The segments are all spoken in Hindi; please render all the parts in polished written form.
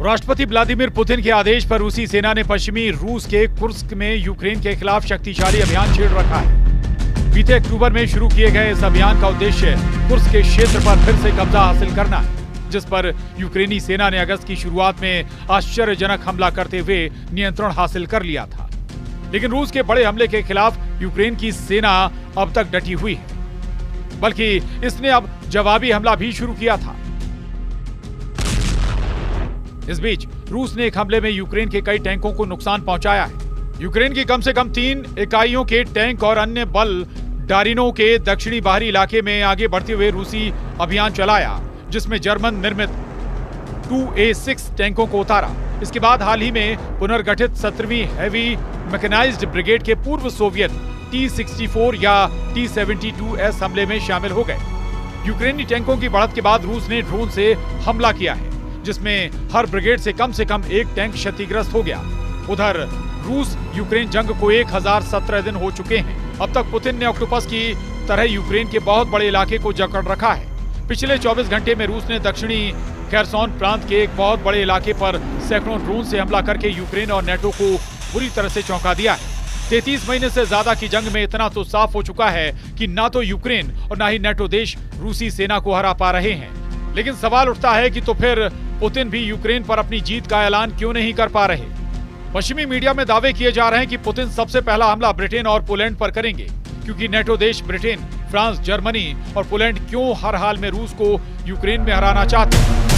राष्ट्रपति व्लादिमीर पुतिन के आदेश पर रूसी सेना ने पश्चिमी रूस के कुर्स्क में यूक्रेन के खिलाफ शक्तिशाली अभियान छेड़ रखा है। बीते अक्टूबर में शुरू किए गए इस अभियान का उद्देश्य कुर्स्क के क्षेत्र पर फिर से कब्जा हासिल करना है, जिस पर यूक्रेनी सेना ने अगस्त की शुरुआत में आश्चर्यजनक हमला करते हुए नियंत्रण हासिल कर लिया था। लेकिन रूस के बड़े हमले के खिलाफ यूक्रेन की सेना अब तक डटी हुई है, बल्कि इसने अब जवाबी हमला भी शुरू किया था। इस बीच रूस ने एक हमले में यूक्रेन के कई टैंकों को नुकसान पहुंचाया है। यूक्रेन की कम से कम 3 इकाइयों के टैंक और अन्य बल डारिनो के दक्षिणी बाहरी इलाके में आगे बढ़ते हुए रूसी अभियान चलाया, जिसमें जर्मन निर्मित 2A6 टैंकों को उतारा। इसके बाद हाल ही में पुनर्गठित 17वीं हैवी मैकेनाइज्ड ब्रिगेड के पूर्व सोवियत T-64 या T-72S हमले में शामिल हो गए। यूक्रेनी टैंकों की बढ़त के बाद रूस ने ड्रोन से हमला किया है, जिसमें हर ब्रिगेड से कम एक टैंक क्षतिग्रस्त हो गया। उधर रूस यूक्रेन जंग को 1017 दिन हो चुके हैं। अब तक पुतिन ने ऑक्टोपस की तरह यूक्रेन के बहुत बड़े इलाके को जकड़ रखा है। पिछले 24 घंटे में रूस ने दक्षिणी खेरसोन प्रांत के एक बहुत बड़े इलाके पर सैकड़ों ड्रोन से हमला करके यूक्रेन और नेटो को बुरी तरह से चौंका दिया है। 33 महीने से ज्यादा की जंग में इतना तो साफ हो चुका है कि ना तो यूक्रेन और ना ही नेटो देश रूसी सेना को हरा पा रहे हैं। लेकिन सवाल उठता है कि तो फिर पुतिन भी यूक्रेन पर अपनी जीत का ऐलान क्यों नहीं कर पा रहे? पश्चिमी मीडिया में दावे किए जा रहे हैं कि पुतिन सबसे पहला हमला ब्रिटेन और पोलैंड पर करेंगे, क्योंकि नेटो देश ब्रिटेन, फ्रांस, जर्मनी और पोलैंड क्यों हर हाल में रूस को यूक्रेन में हराना चाहते हैं।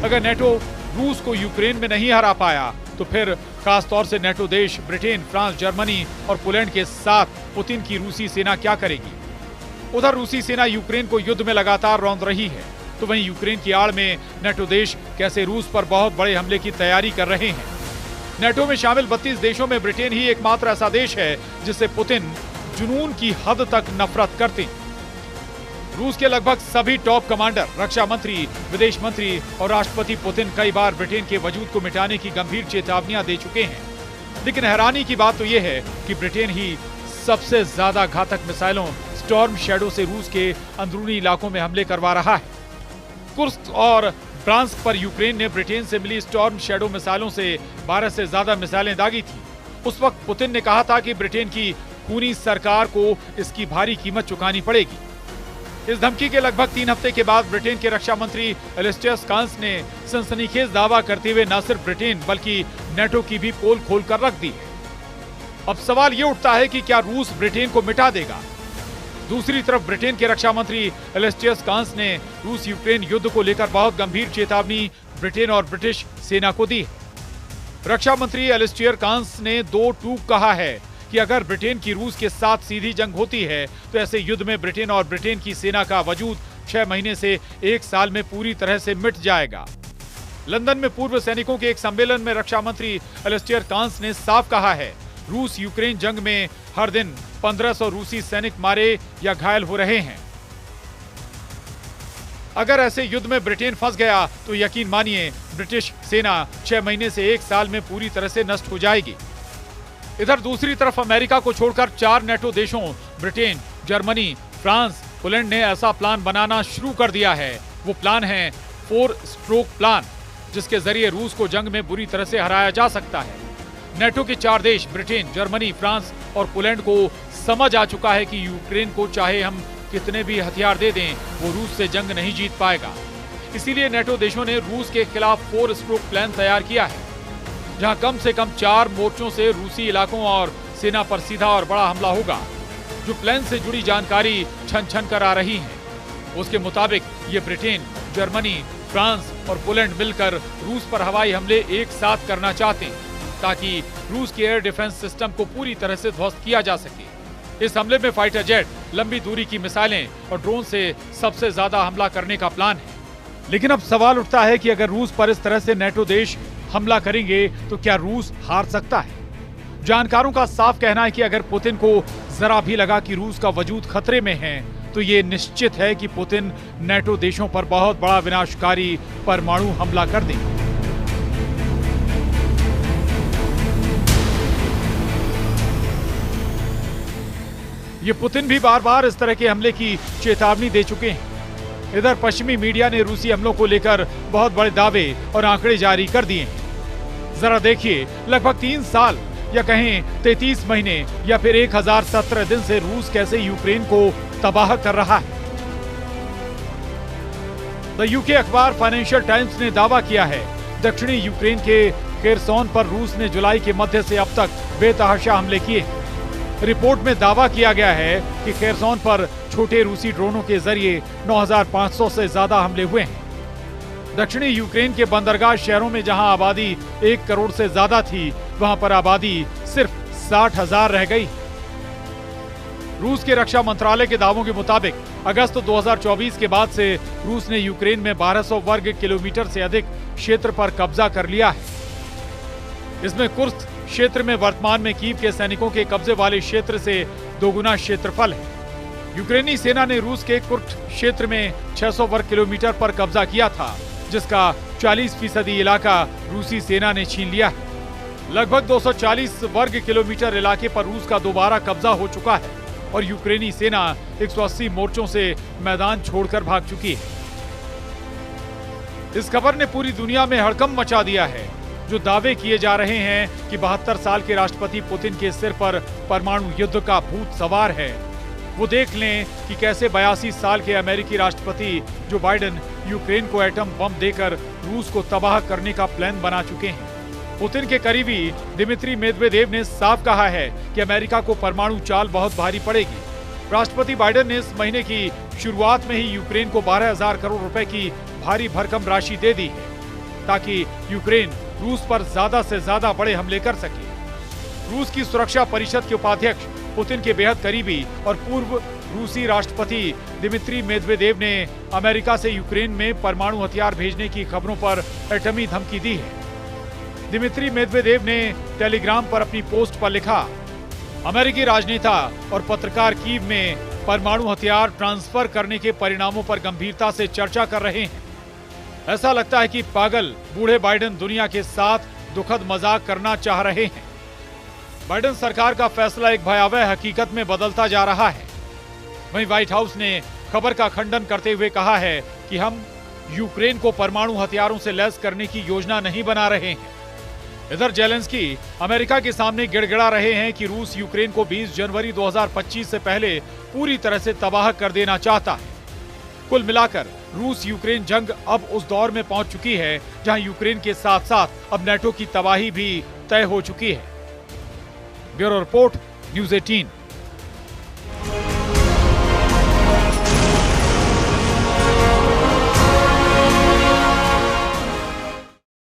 अगर नेटो रूस को यूक्रेन में नहीं हरा पाया तो फिर खास तौर से नेटो देश ब्रिटेन, फ्रांस, जर्मनी और पोलैंड के साथ पुतिन की रूसी सेना क्या करेगी? उधर रूसी सेना यूक्रेन को युद्ध में लगातार रौंद रही है, तो वहीं यूक्रेन की आड़ में नेटो देश कैसे रूस पर बहुत बड़े हमले की तैयारी कर रहे हैं। नेटो में शामिल 32 देशों में ब्रिटेन ही एकमात्र ऐसा देश है जिससे पुतिन जुनून की हद तक नफरत करते हैं। रूस के लगभग सभी टॉप कमांडर, रक्षा मंत्री, विदेश मंत्री और राष्ट्रपति पुतिन कई बार ब्रिटेन के वजूद को मिटाने की गंभीर चेतावनियां दे चुके हैं। लेकिन हैरानी की बात तो यह है कि ब्रिटेन ही सबसे ज्यादा घातक मिसाइलों स्टॉर्म शैडो से रूस के अंदरूनी इलाकों में हमले करवा रहा है। कुर्स्क और ब्रांस्क पर यूक्रेन ने ब्रिटेन से मिली स्टॉर्म शैडो मिसाइलों से 12 से ज्यादा मिसाइलें दागी थी। उस वक्त पुतिन ने कहा था कि ब्रिटेन की खूनी सरकार को इसकी भारी कीमत चुकानी पड़ेगी। इस धमकी के लगभग 3 हफ्ते के बाद ब्रिटेन के रक्षा मंत्री एलिस्टर कांस ने सनसनीखेज दावा करते हुए न सिर्फ ब्रिटेन बल्कि नेटो की भी पोल खोलकर रख दी है। अब सवाल ये उठता है कि क्या रूस ब्रिटेन को मिटा देगा? दूसरी तरफ ब्रिटेन के रक्षा मंत्री एलिस्टर कांस ने रूस यूक्रेन युद्ध को लेकर बहुत गंभीर चेतावनी ब्रिटेन और ब्रिटिश सेना को दी है। रक्षा मंत्री एलिस्टर कांस ने 2 टूक कहा है कि अगर ब्रिटेन की रूस के साथ सीधी जंग होती है तो ऐसे युद्ध में ब्रिटेन और ब्रिटेन की सेना का वजूद 6 महीने से 1 साल में पूरी तरह से मिट जाएगा। लंदन में पूर्व सैनिकों के एक सम्मेलन में रक्षा मंत्री एलिस्टर कांस ने साफ कहा है, रूस यूक्रेन जंग में हर दिन 1500 रूसी सैनिक मारे या घायल हो रहे हैं। अगर ऐसे युद्ध में ब्रिटेन फंस गया तो यकीन मानिए ब्रिटिश सेना 6 महीने से 1 साल में पूरी तरह से नष्ट हो जाएगी। इधर दूसरी तरफ अमेरिका को छोड़कर 4 नेटो देशों ब्रिटेन, जर्मनी, फ्रांस, पोलैंड ने ऐसा प्लान बनाना शुरू कर दिया है। वो प्लान है 4 स्ट्रोक प्लान, जिसके जरिए रूस को जंग में बुरी तरह से हराया जा सकता है। नेटो के 4 देश ब्रिटेन, जर्मनी, फ्रांस और पोलैंड को समझ आ चुका है कि यूक्रेन को चाहे हम कितने भी हथियार दे दें, वो रूस से जंग नहीं जीत पाएगा। इसीलिए नेटो देशों ने रूस के खिलाफ 4 स्ट्रोक प्लान तैयार किया है, जहां कम से कम 4 मोर्चों से रूसी इलाकों और सेना पर सीधा और बड़ा हमला होगा। जो प्लान से जुड़ी जानकारी छन छन कर आ रही है, उसके मुताबिक ये ब्रिटेन, जर्मनी, फ्रांस और पोलैंड मिलकर रूस पर हवाई हमले एक साथ करना चाहते हैं, ताकि रूस के एयर डिफेंस सिस्टम को पूरी तरह से ध्वस्त किया जा सके। इस हमले में फाइटर जेट, लंबी दूरी की मिसाइलें और ड्रोन से सबसे ज्यादा हमला करने का प्लान है। लेकिन अब सवाल उठता है कि अगर रूस पर इस तरह से नेटो देश हमला करेंगे तो क्या रूस हार सकता है? जानकारों का साफ कहना है कि अगर पुतिन को जरा भी लगा कि रूस का वजूद खतरे में है तो ये निश्चित है कि पुतिन नेटो देशों पर बहुत बड़ा विनाशकारी परमाणु हमला कर देंगे। ये पुतिन भी बार बार इस तरह के हमले की चेतावनी दे चुके हैं। इधर पश्चिमी मीडिया ने रूसी हमलों को लेकर बहुत बड़े दावे और आंकड़े जारी कर दिए हैं। जरा देखिए, लगभग 3 साल या कहें 33 महीने या फिर 1017 दिन से रूस कैसे यूक्रेन को तबाह कर रहा है। द यूके अखबार फाइनेंशियल टाइम्स ने दावा किया है, दक्षिणी यूक्रेन के खेरसोन पर रूस ने जुलाई के मध्य से अब तक बेतहाशा हमले किए। रिपोर्ट में दावा किया गया है कि खेरसोन पर छोटे रूसी ड्रोनों के जरिए 9500 से ज्यादा हमले हुए हैं। दक्षिणी यूक्रेन के बंदरगाह शहरों में जहां आबादी 1 करोड़ से ज्यादा थी, वहां पर आबादी सिर्फ 60,000 रह गई। रूस के रक्षा मंत्रालय के दावों के मुताबिक अगस्त 2024 के बाद से रूस ने यूक्रेन में 1200 वर्ग किलोमीटर से अधिक क्षेत्र पर कब्जा कर लिया है। इसमें कुर्स्क क्षेत्र में वर्तमान में कीव के सैनिकों के कब्जे वाले क्षेत्र से 2 गुना क्षेत्रफल है। यूक्रेनी सेना ने रूस के कुर्स्क क्षेत्र में 600 वर्ग किलोमीटर पर कब्जा किया था, जिसका 40% इलाका रूसी सेना ने छीन लिया है। लगभग 240 वर्ग किलोमीटर इलाके पर रूस का दोबारा कब्जा हो चुका है और यूक्रेनी सेना 180 मोर्चों से मैदान छोड़कर भाग चुकी है। इस खबर ने पूरी दुनिया में हड़कंप मचा दिया है। जो दावे किए जा रहे हैं कि 72 साल के राष्ट्रपति पुतिन के सिर पर परमाणु युद्ध का भूत सवार है, वो देख लें कि कैसे 82 साल के अमेरिकी राष्ट्रपति जो बाइडेन यूक्रेन को एटम बम देकर रूस को तबाह करने का प्लान बना चुके हैं। पुतिन के करीबी दिमित्री मेदवेदेव ने साफ कहा है कि अमेरिका को परमाणु चाल बहुत भारी पड़ेगी। राष्ट्रपति बाइडेन ने इस महीने की शुरुआत में ही यूक्रेन को 12,000 करोड़ रुपए की भारी भरकम राशि दे दी है, ताकि यूक्रेन रूस पर ज्यादा से ज्यादा बड़े हमले कर सके। रूस की सुरक्षा परिषद के उपाध्यक्ष, पुतिन के बेहद करीबी और पूर्व रूसी राष्ट्रपति दिमित्री मेदवेदेव ने अमेरिका से यूक्रेन में परमाणु हथियार भेजने की खबरों पर एटमी धमकी दी है। दिमित्री मेदवेदेव ने टेलीग्राम पर अपनी पोस्ट पर लिखा, अमेरिकी राजनेता और पत्रकार कीव में परमाणु हथियार ट्रांसफर करने के परिणामों पर गंभीरता से चर्चा कर रहे हैं। ऐसा लगता है कि पागल बूढ़े बाइडेन दुनिया के साथ दुखद मजाक करना चाह रहे हैं। बाइडेन सरकार का फैसला एक भयावह हकीकत में बदलता जा रहा है। वहीं व्हाइट हाउस ने खबर का खंडन करते हुए कहा है कि हम यूक्रेन को परमाणु हथियारों से लैस करने की योजना नहीं बना रहे हैं। इधर जेलेंस्की अमेरिका के सामने गिड़गिड़ा रहे हैं कि रूस यूक्रेन को 20 जनवरी 2025 से पहले पूरी तरह से तबाह कर देना चाहता है। कुल मिलाकर रूस यूक्रेन जंग अब उस दौर में पहुंच चुकी है जहां यूक्रेन के साथ साथ अब नेटो की तबाही भी तय हो चुकी है। Bureau report, news 18।